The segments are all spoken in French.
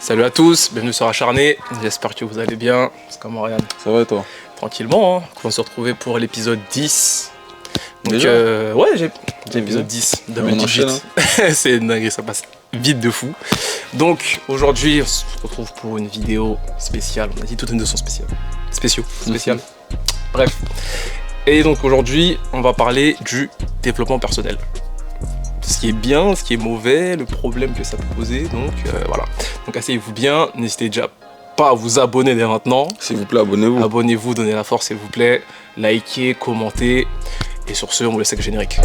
Salut à tous, bienvenue sur Acharné, j'espère que vous allez bien. C'est comment Ryan? Ça va et toi? Tranquillement, hein. On va se retrouver pour l'épisode 10. Donc ouais, j'ai l'épisode 10 de on enchaîne, hein. C'est une dinguerie, ça passe vite de fou. Donc aujourd'hui, on se retrouve pour une vidéo spéciale. On a dit toutes les deux sont spéciales. Bref. Et donc aujourd'hui, on va parler du développement personnel. Ce qui est bien, ce qui est mauvais, le problème que ça peut poser. Donc voilà. Donc asseyez-vous bien, n'hésitez déjà pas à vous abonner dès maintenant. S'il vous plaît, abonnez-vous. Abonnez-vous, donnez la force s'il vous plaît. Likez, commentez. Et sur ce, on vous laisse avec le générique.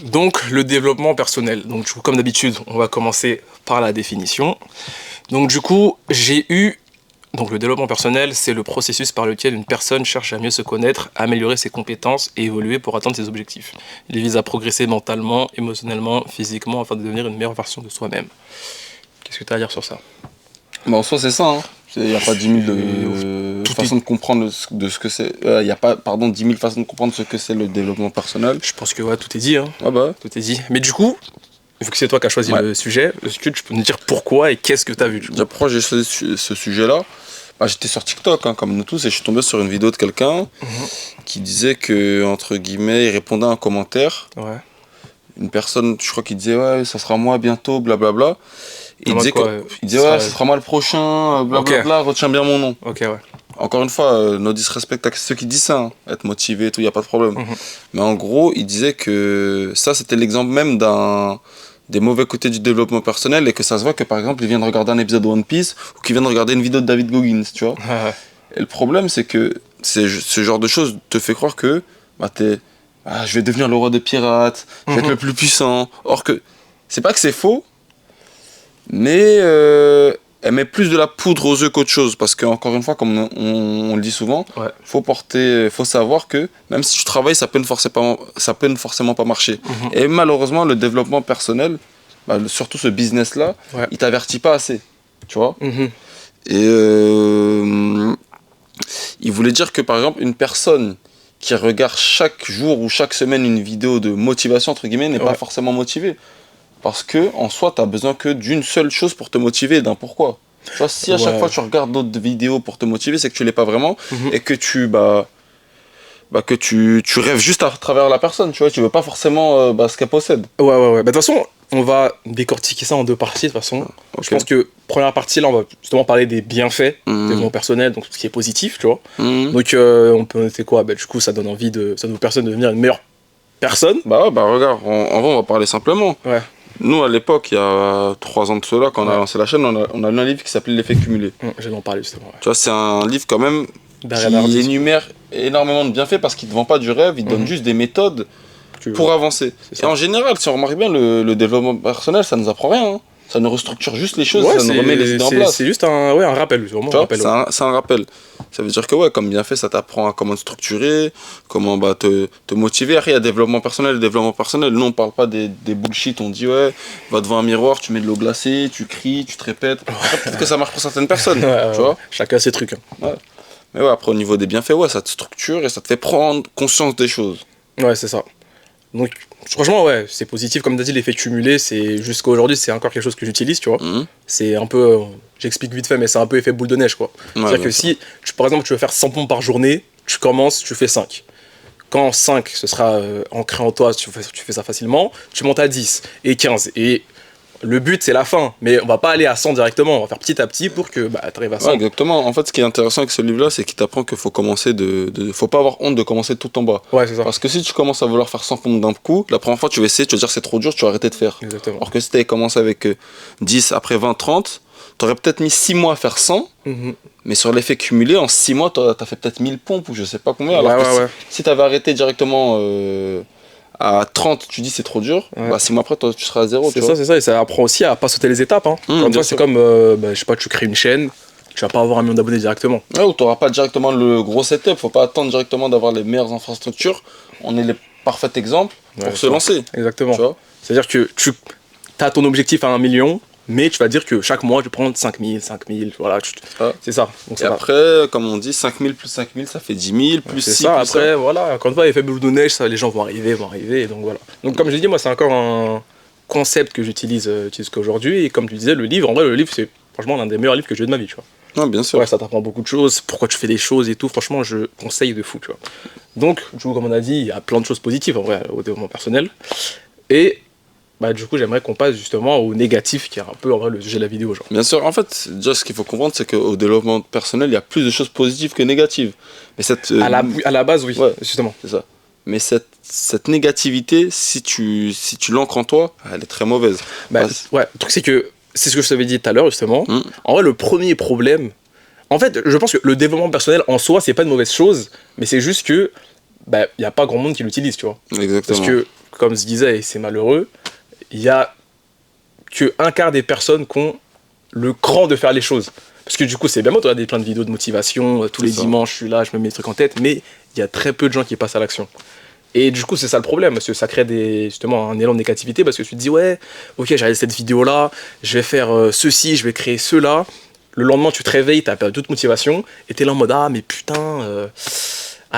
Donc le développement personnel. Donc du coup, comme d'habitude, on va commencer par la définition. Donc du coup, donc le développement personnel, c'est le processus par lequel une personne cherche à mieux se connaître, à améliorer ses compétences et évoluer pour atteindre ses objectifs. Il vise à progresser mentalement, émotionnellement, physiquement, afin de devenir une meilleure version de soi-même. Qu'est-ce que tu as à dire sur ça? Bah, en soi, c'est ça. Il n'y a pas 10 000 façons de comprendre de ce que c'est. Il n'y a pas, 10 000 façons de comprendre ce que c'est le développement personnel. Je pense que ouais, tout est dit. Hein. Ah bah. Tout est dit. Mais du coup, vu que c'est toi qui as choisi le sujet, est-ce que tu peux nous dire pourquoi et qu'est-ce que tu as vu? Déjà, pourquoi j'ai choisi ce sujet-là? Bah, j'étais sur TikTok, hein, comme nous tous, et je suis tombé sur une vidéo de quelqu'un qui disait que, entre guillemets, il répondait à un commentaire. Ouais. Une personne, je crois qu'il disait, ouais, ça sera moi bientôt, blablabla. Il disait, ouais, ça sera moi le prochain, blablabla, retiens bien mon nom. Ok, ouais. Encore une fois, no disrespect à ceux qui disent ça, hein. Être motivé et tout, il n'y a pas de problème. Mais en gros, il disait que ça, c'était l'exemple même des mauvais côtés du développement personnel et que ça se voit que, par exemple, il vient de regarder un épisode de One Piece ou qu'il vient de regarder une vidéo de David Goggins, tu vois. Et le problème, c'est que ce genre de choses te fait croire que je vais devenir le roi des pirates, je vais être le plus puissant. Or que, c'est pas que c'est faux, mais elle met plus de la poudre aux yeux qu'autre chose. Parce qu'encore une fois, comme on le dit souvent, faut savoir que même si tu travailles, ça peut ne forcément pas marcher. Et malheureusement, le développement personnel, surtout ce business-là, il t'avertit pas assez. Tu vois. Et il voulait dire que, par exemple, une personne qui regarde chaque jour ou chaque semaine une vidéo de motivation, entre guillemets, n'est pas forcément motivée. Parce que, en soi, tu as besoin que d'une seule chose pour te motiver, d'un pourquoi. Tu vois, si à chaque fois tu regardes d'autres vidéos pour te motiver, c'est que tu l'es pas vraiment et que tu rêves juste à travers la personne, tu vois, tu veux pas forcément ce qu'elle possède. Ouais. De toute façon, on va décortiquer ça en deux parties, de toute façon. Je pense que, première partie, là, on va justement parler des bienfaits du développement personnel, donc tout ce qui est positif, tu vois. Donc, on peut noter quoi? Du coup, ça donne envie ça donne aux personnes de devenir une meilleure personne. Regarde, en vrai, on va parler simplement. Ouais. Nous, à l'époque, il y a 3 ans de cela, quand on a lancé la chaîne, on a lu un livre qui s'appelait L'effet cumulé. J'allais en parler justement. Tu vois, c'est un livre quand même qui énumère énormément de bienfaits parce qu'il ne te vend pas du rêve, il te donne juste des méthodes pour avancer. Et en général, si on remarque bien, le développement personnel, ça ne nous apprend rien. Hein. Ça nous restructure juste les choses, ça nous remet les idées en place. C'est juste un rappel, c'est vraiment un rappel. C'est un rappel. Ça veut dire que, comme bienfait, ça t'apprend à comment te structurer, comment te motiver. Après, il y a développement personnel. Le développement personnel, nous, on parle pas des bullshit. On dit, va devant un miroir, tu mets de l'eau glacée, tu cries, tu te répètes. Peut-être que ça marche pour certaines personnes, tu vois. Chacun ses trucs. Hein. Mais après, au niveau des bienfaits, ça te structure et ça te fait prendre conscience des choses. Ouais, c'est ça. Donc, franchement, c'est positif. Comme tu as dit, l'effet cumulé, jusqu'à aujourd'hui, c'est encore quelque chose que j'utilise, tu vois. C'est un peu, j'explique vite fait, mais c'est un peu effet boule de neige, quoi. C'est-à-dire que si, par exemple, tu veux faire 100 pompes par journée, tu commences, tu fais 5. Quand 5, ce sera ancré en toi, tu fais ça facilement, tu montes à 10 et 15. Et le but, c'est la fin, mais on va pas aller à 100 directement, on va faire petit à petit pour que tu arrives à 100. Exactement. En fait, ce qui est intéressant avec ce livre-là, c'est qu'il t'apprend qu'il faut commencer faut pas avoir honte de commencer tout en bas. Ouais, c'est ça. Parce que si tu commences à vouloir faire 100 pompes d'un coup, la première fois, tu vas essayer, tu vas dire c'est trop dur, tu vas arrêter de faire. Exactement. Alors que si tu avais commencé avec 10, après 20, 30, tu aurais peut-être mis 6 mois à faire 100, mais sur l'effet cumulé, en 6 mois, tu as fait peut-être 1000 pompes ou je sais pas combien. Alors que si tu avais arrêté directement à 30, tu dis c'est trop dur, 6 mois après, toi, tu seras à 0. C'est ça, et ça apprend aussi à pas sauter les étapes. Hein. C'est comme, je sais pas, tu crées une chaîne, tu vas pas avoir 1 million d'abonnés directement. Ou tu n'auras pas directement le gros setup, faut pas attendre directement d'avoir les meilleures infrastructures. On est les parfaits exemples pour se lancer. Exactement. Tu vois. C'est-à-dire que tu as ton objectif à 1 million, mais tu vas dire que chaque mois, je vais prendre 5000, voilà, c'est ça. Donc, et après, comme on dit, 5000 plus 5000, ça fait 10 000, plus 6 ça, après, voilà, quand on voit l'effet boule de neige, ça, les gens vont arriver, et donc voilà. Donc comme je l'ai dit, moi, c'est encore un concept que j'utilise qu'aujourd'hui, et comme tu disais, le livre, en vrai, le livre, c'est franchement l'un des meilleurs livres que j'ai eu de ma vie, tu vois. Non, bien sûr. Ouais, ça t'apprend beaucoup de choses, pourquoi tu fais des choses et tout, franchement, je conseille de fou, tu vois. Donc, du coup, comme on a dit, il y a plein de choses positives, en vrai, au développement personnel, et bah, du coup, j'aimerais qu'on passe justement au négatif, qui est un peu en vrai le sujet de la vidéo. Genre. Bien sûr, en fait, déjà, ce qu'il faut comprendre, c'est qu'au développement personnel, il y a plus de choses positives que négatives. Mais à la base, oui, ouais, justement. C'est ça. Mais cette négativité, si tu l'ancres en toi, elle est très mauvaise. Bah, ouais, le truc, c'est que, c'est ce que je t'avais dit tout à l'heure, justement. En vrai, le premier problème, en fait, je pense que le développement personnel en soi, c'est pas une mauvaise chose, mais c'est juste que, bah, y a pas grand monde qui l'utilise, tu vois. Exactement. Parce que, comme je disais, et c'est malheureux, il y a que un quart des personnes qui ont le cran de faire les choses. Parce que du coup, c'est bien moi de regarder plein de vidéos de motivation, tous les dimanches, je suis là, je me mets des trucs en tête, mais il y a très peu de gens qui passent à l'action. Et du coup, c'est ça le problème, parce que ça crée justement un élan de négativité, parce que tu te dis, ouais, ok, j'ai regardé cette vidéo-là, je vais faire ceci, je vais créer cela. Le lendemain, tu te réveilles, tu as perdu toute motivation, et tu es là en mode, ah, mais putain,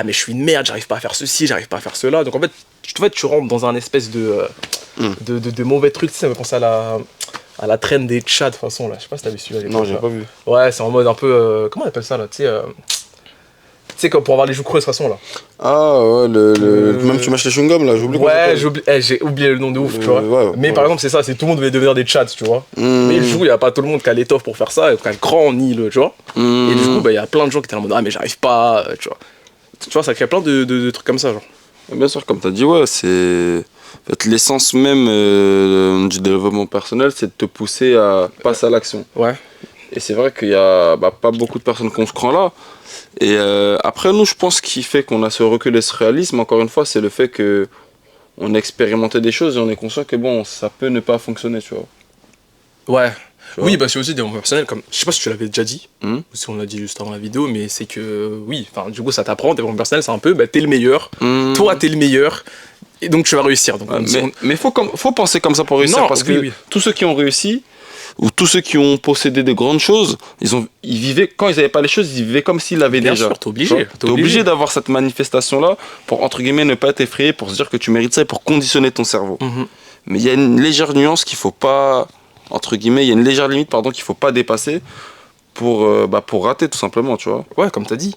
mais je suis une merde, j'arrive pas à faire ceci, j'arrive pas à faire cela. Donc en fait, tu rentres dans un espèce de mauvais truc. Tu sais, ça me pense à la traîne des chats de façon là. Je sais pas si t'avais suivi. Non, j'ai pas vu. Ouais, c'est en mode un peu. Comment on appelle ça là? Tu sais, comme pour avoir les joues creuses de façon là. Ah ouais, même tu mâches les chewing-gums là, j'oublie. Ouais, j'ai oublié le nom de ouf, tu vois. Ouais, mais par exemple, c'est ça, c'est tout le monde devait devenir des chats, tu vois. Mais du coup, il y a pas tout le monde qui a l'étoffe pour faire ça, qui a le cran ni le, tu vois. Et du coup, bah, il y a plein de gens qui étaient en mode, ah, mais j'arrive pas, tu vois. Tu vois, ça crée plein de trucs comme ça, genre. Bien sûr, comme tu as dit, ouais, c'est. En fait, l'essence même du développement personnel, c'est de te pousser à passer à l'action. Ouais. Et c'est vrai qu'il y a pas beaucoup de personnes qui ont ce cran-là. Et après, nous, je pense qu'il fait qu'on a ce recul et ce réalisme, encore une fois, c'est le fait qu'on a expérimenté des choses et on est conscient que bon, ça peut ne pas fonctionner, tu vois. Ouais. Oui, bah c'est aussi des développement personnel, comme je sais pas si tu l'avais déjà dit, ou si on l'a dit juste avant la vidéo, mais c'est que oui, enfin du coup ça t'apprend, développement personnel c'est un peu, bah t'es le meilleur, toi t'es le meilleur, et donc tu vas réussir. Donc, mais faut penser comme ça pour réussir, non, parce que tous ceux qui ont réussi, ou tous ceux qui ont possédé de grandes choses, ils vivaient, quand ils n'avaient pas les choses, ils vivaient comme s'ils l'avaient déjà. Bien sûr, t'es obligé d'avoir cette manifestation-là pour, entre guillemets, ne pas être effrayé, pour se dire que tu mérites ça et pour conditionner ton cerveau. Mais il y a une légère nuance qu'il faut pas... Entre guillemets, il y a une légère limite qu'il faut pas dépasser pour rater tout simplement, tu vois. Ouais, comme t'as dit.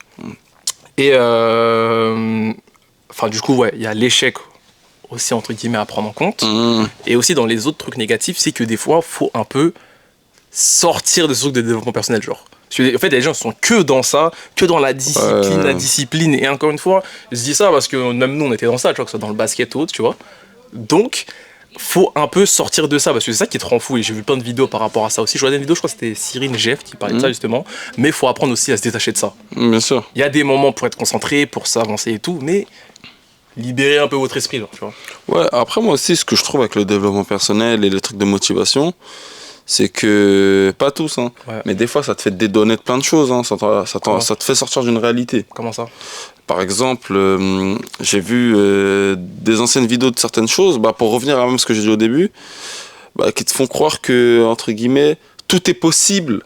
Et enfin du coup, ouais, il y a l'échec aussi entre guillemets à prendre en compte. Et aussi dans les autres trucs négatifs, c'est que des fois, faut un peu sortir de ce truc de développement personnel, genre. Parce que, en fait, les gens sont que dans ça, que dans la discipline, Et encore une fois, je dis ça parce que même nous, on était dans ça, tu vois, que ce soit dans le basket ou autre, tu vois. Donc, faut un peu sortir de ça parce que c'est ça qui te rend fou et j'ai vu plein de vidéos par rapport à ça aussi. Je regardais une vidéo, je crois que c'était Cyrine Jeff qui parlait de ça justement, mais faut apprendre aussi à se détacher de ça. Bien sûr. Il y a des moments pour être concentré, pour s'avancer et tout, mais libérer un peu votre esprit, genre, tu vois. Ouais, après moi aussi ce que je trouve avec le développement personnel et les trucs de motivation, c'est que, pas tous, hein, mais des fois ça te fait dédonner de plein de choses, hein, ça te fait sortir d'une réalité. Comment ça ? Par exemple, j'ai vu des anciennes vidéos de certaines choses, pour revenir à même ce que j'ai dit au début, qui te font croire que, entre guillemets, tout est possible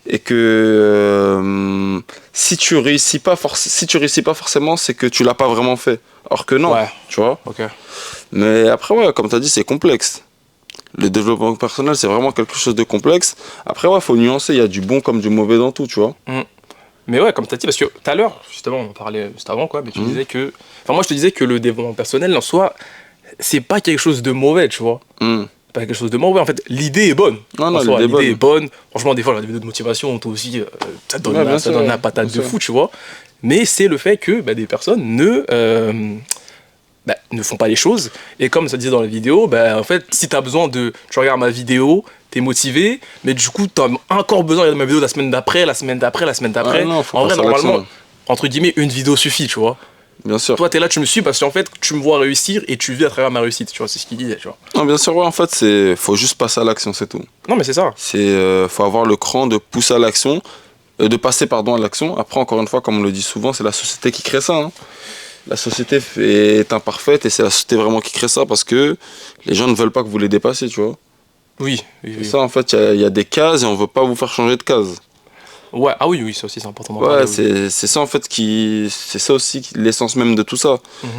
et que si tu réussis pas forcément, c'est que tu l'as pas vraiment fait. Alors que non, tu vois. Okay. Mais après, comme tu as dit, c'est complexe. Le développement personnel, c'est vraiment quelque chose de complexe. Après, faut nuancer, il y a du bon comme du mauvais dans tout, tu vois. Mais ouais, comme tu as dit, parce que tout à l'heure, justement, on parlait juste avant, quoi, mais tu disais que... Enfin, moi, je te disais que le développement personnel, en soi, c'est pas quelque chose de mauvais, tu vois. Pas quelque chose de mauvais, en fait, l'idée est bonne. L'idée est bonne. Franchement, des fois, des vidéos de motivation, toi aussi, ça donne la patate de fou, tu vois. Mais c'est le fait que des personnes ne font pas les choses. Et comme ça disait dans la vidéo, en fait, si tu as besoin de... Tu regardes ma vidéo, t'es motivé, mais du coup, t'as encore besoin de ma vidéo la semaine d'après. En vrai, normalement, entre guillemets, une vidéo suffit, tu vois. Bien sûr. Toi, t'es là, tu me suis parce qu'en fait, tu me vois réussir et tu vis à travers ma réussite, tu vois, c'est ce qu'il disait, tu vois. Non, bien sûr, en fait, faut juste passer à l'action, c'est tout. Non, mais c'est ça. Faut avoir le cran de pousser à l'action, de passer, à l'action. Après, encore une fois, comme on le dit souvent, c'est la société qui crée ça, hein. La société est imparfaite et c'est la société vraiment qui crée ça parce que les gens ne veulent pas que vous les dépassiez, tu vois. Oui. Ça, en fait, il y a des cases et on veut pas vous faire changer de case. Ouais, ah oui, ça aussi, c'est important d'en Ouais, parler. c'est ça, en fait, c'est ça aussi l'essence même de tout ça.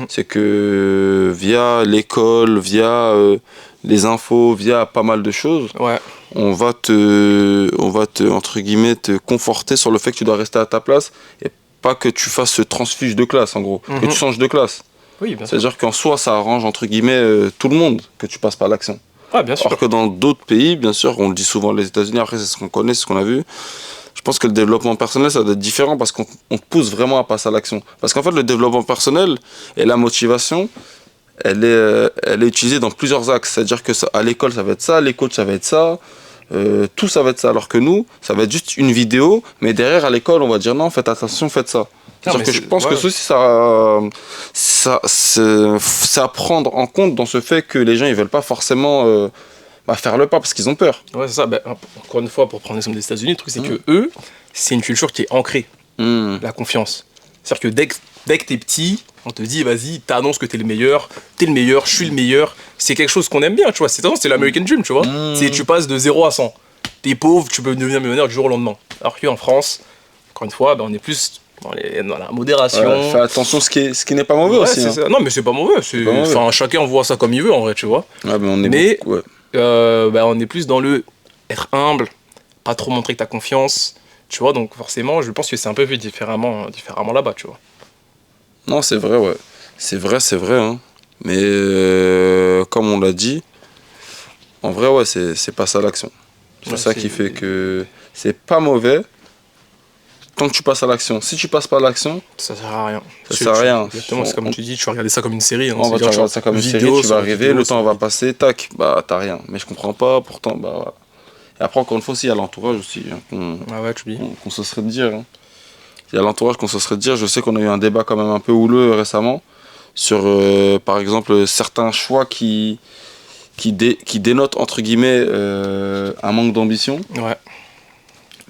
C'est que via l'école, via les infos, via pas mal de choses, on va entre guillemets, te conforter sur le fait que tu dois rester à ta place et pas que tu fasses ce transfuge de classe, en gros, que tu changes de classe. Oui, bien sûr. C'est-à-dire qu'en soi, ça arrange, entre guillemets, tout le monde que tu passes par l'action. Ah, bien sûr. Alors que dans d'autres pays, bien sûr, on le dit souvent, les États-Unis, après, c'est ce qu'on connaît, c'est ce qu'on a vu. Je pense que le développement personnel, ça doit être différent parce qu'on te pousse vraiment à passer à l'action. Parce qu'en fait, le développement personnel et la motivation, elle est utilisée dans plusieurs axes. C'est-à-dire que à l'école, ça va être ça, les coachs, ça va être ça, tout ça va être ça. Alors que nous, ça va être juste une vidéo, mais derrière, à l'école, on va dire non, faites attention, faites ça. C'est-à-dire que je pense que ceci, c'est à prendre en compte dans ce fait que les gens, ils veulent pas forcément faire le pas parce qu'ils ont peur. Ouais, c'est ça. Encore une fois, pour prendre l'exemple des États-Unis, le truc, c'est que eux, c'est une culture qui est ancrée, la confiance. C'est-à-dire que dès que t'es petit, on te dit, vas-y, t'annonces que t'es le meilleur, je suis le meilleur. C'est quelque chose qu'on aime bien, tu vois. C'est l'American Dream, tu vois. Tu passes de 0 à 100. T'es pauvre, tu peux devenir millionnaire du jour au lendemain. Alors qu'en France, encore une fois, on est plus dans la modération. Fais attention ce qui n'est pas mauvais aussi. Ça. Non, mais c'est pas mauvais. Enfin, chacun voit ça comme il veut, en vrai, tu vois. Ouais, mais on est plus dans le être humble, pas trop montrer que t'as confiance, tu vois. Donc forcément, je pense que c'est un peu vu différemment là-bas, tu vois. Non, c'est vrai, ouais. C'est vrai, hein. Mais comme on l'a dit, en vrai, ouais, c'est pas ça l'action. C'est ça qui fait que c'est pas mauvais tant que tu passes à l'action. Si tu passes pas à l'action, ça sert à rien. Ça sert à rien. Exactement, c'est comme tu dis, tu vas regarder ça comme une série. On va regarder ça comme une série, tu vas arriver, le temps va passer, tac, t'as rien. Mais je comprends pas, pourtant, voilà. Et après, encore une fois, il y a l'entourage aussi, qu'on se serait de dire. Il y a l'entourage qu'on se serait de dire. Je sais qu'on a eu un débat quand même un peu houleux récemment sur, par exemple, certains choix qui dénotent, entre guillemets, un manque d'ambition. Ouais.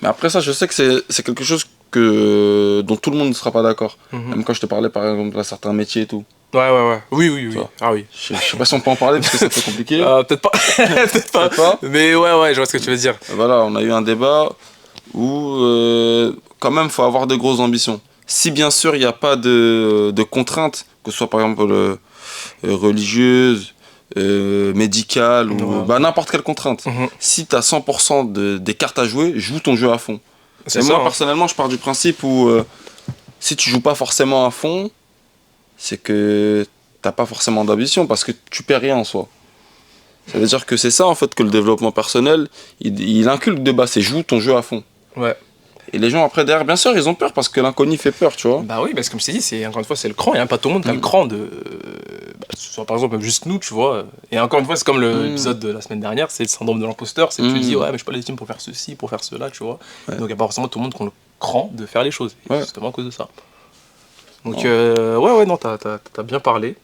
Mais après ça, je sais que c'est quelque chose dont tout le monde ne sera pas d'accord. Même quand je te parlais, par exemple, à certains métiers et tout. Ouais. Oui. Ah oui. Je sais pas si on peut en parler parce que c'est un peu compliqué. Peut-être pas. Peut-être pas. Mais ouais, je vois ce que tu veux dire. Voilà, on a eu un débat où, quand même, il faut avoir de grosses ambitions. Si bien sûr, il n'y a pas de contraintes, que ce soit par exemple religieuse, médicale ou n'importe quelle contrainte. Si tu as 100% des cartes à jouer, joue ton jeu à fond. Et moi, personnellement, je pars du principe où si tu joues pas forcément à fond, c'est que t'as pas forcément d'ambition parce que tu perds rien en soi. Ça veut dire que c'est ça en fait que le développement personnel, il inculque de base, c'est joue ton jeu à fond. Ouais. Et les gens après derrière, bien sûr, ils ont peur parce que l'inconnu fait peur, tu vois. Bah oui, parce que comme je t'ai dit, encore une fois, c'est le cran. Il n'y a pas tout le monde qui a le cran de. Soit par exemple, juste nous, tu vois. Et encore une fois, c'est comme l'épisode de la semaine dernière, c'est le syndrome de l'imposteur. C'est que tu dis, ouais, mais je suis pas légitime pour faire ceci, pour faire cela, tu vois. Ouais. Donc il n'y a pas forcément tout le monde qui a le cran de faire les choses. Justement à cause de ça. Donc, non, t'as bien parlé.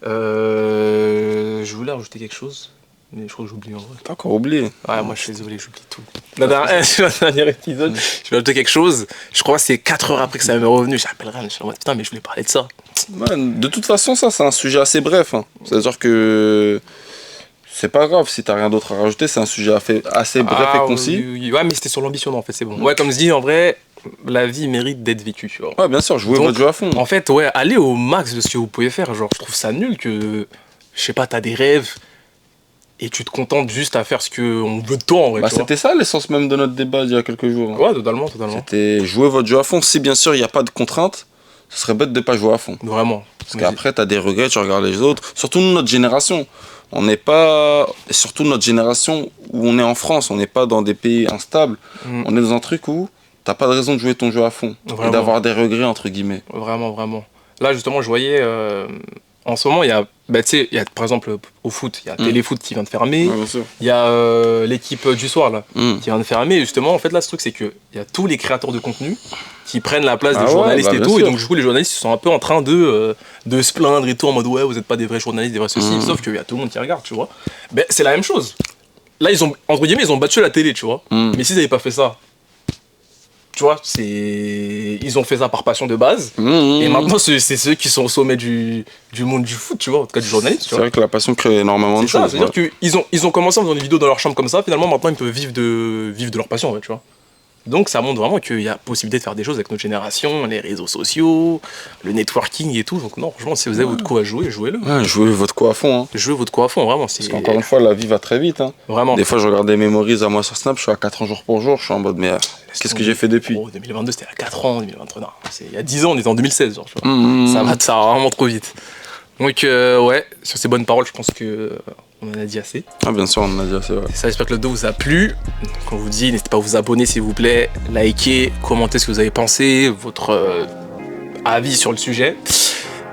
Je voulais rajouter quelque chose. Mais je crois que j'oublie en vrai. T'as encore oublié. Ouais, moi je suis désolé, j'oublie tout. Le dernier épisode, je vais ajouter quelque chose. Je crois que c'est 4 heures après que ça m'est revenu. J'appellerai, je suis en mode putain, mais je voulais parler de ça. Ouais, de toute façon, ça, c'est un sujet assez bref. C'est-à-dire que c'est pas grave si t'as rien d'autre à rajouter. C'est un sujet assez bref et concis. Oui. Ouais, mais c'était sur l'ambition, en fait, c'est bon. Ouais, comme je dis, en vrai, la vie mérite d'être vécue, tu vois. Ouais, bien sûr, jouez votre jeu à fond. En fait, ouais, allez au max de ce que vous pouvez faire. Genre, je trouve ça nul que, je sais pas, t'as des rêves. Et tu te contentes juste à faire ce qu'on veut de toi en vrai. C'était ça l'essence même de notre débat il y a quelques jours. Ouais, totalement. C'était jouer votre jeu à fond. Si bien sûr il n'y a pas de contraintes, ce serait bête de pas jouer à fond. Vraiment. Parce qu'après tu as des regrets, tu regardes les autres. Surtout notre génération. On n'est pas. Surtout notre génération où on est en France, on n'est pas dans des pays instables. On est dans un truc où t'as pas de raison de jouer ton jeu à fond. Vraiment. Et d'avoir des regrets entre guillemets. Vraiment. Là justement je voyais. En ce moment, il y a, par exemple au foot, il y a Téléfoot qui vient de fermer, il y a l'équipe du soir là, qui vient de fermer. Et justement, en fait, là, ce truc, c'est qu'il y a tous les créateurs de contenu qui prennent la place des journalistes et tout. Et donc, du coup, les journalistes sont un peu en train de se plaindre et tout, en mode ouais, vous n'êtes pas des vrais journalistes, des vrais ceci. Sauf qu'il y a tout le monde qui regarde, tu vois. Ben, c'est la même chose. Là, entre guillemets, ils ont battu la télé, tu vois. Mais s'ils n'avaient pas fait ça, tu vois, ils ont fait ça par passion de base. Et maintenant, c'est ceux qui sont au sommet du monde du foot, tu vois, en tout cas du journalisme. C'est vrai que la passion crée énormément de choses. C'est-à-dire qu'ils ont commencé en faisant des vidéos dans leur chambre comme ça, finalement, maintenant, ils peuvent vivre de leur passion, ouais, tu vois. Donc ça montre vraiment qu'il y a possibilité de faire des choses avec notre génération, les réseaux sociaux, le networking et tout. Donc non, franchement, si vous avez votre coup à jouer, jouez-le. Ouais, jouez votre coup à fond. Hein. Jouez votre coup à fond, vraiment. Parce qu'encore une fois, la vie va très vite. Hein. Vraiment. Des fois, je regarde des memories à moi sur Snap, je suis à 4 ans jour pour jour, je suis en mode, mais qu'est-ce que j'ai fait depuis 2022, c'était à 4 ans, 2023, non. Il y a 10 ans, on était en 2016, genre, tu vois. Ça va vraiment trop vite. Donc ouais, sur ces bonnes paroles, je pense que on en a dit assez. Ah bien sûr, on en a dit assez, ouais. Ça, j'espère que le dos vous a plu. Comme on vous dit, n'hésitez pas à vous abonner s'il vous plaît, liker, commenter ce que vous avez pensé, votre avis sur le sujet.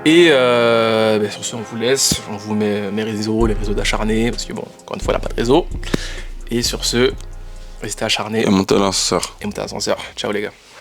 Et sur ce, on vous laisse. On vous met mes réseaux, les réseaux d'Acharné, parce que bon, encore une fois, il n'y a pas de réseau. Et sur ce, restez acharnés. Et montez l'ascenseur. Et montez l'ascenseur. Ciao les gars.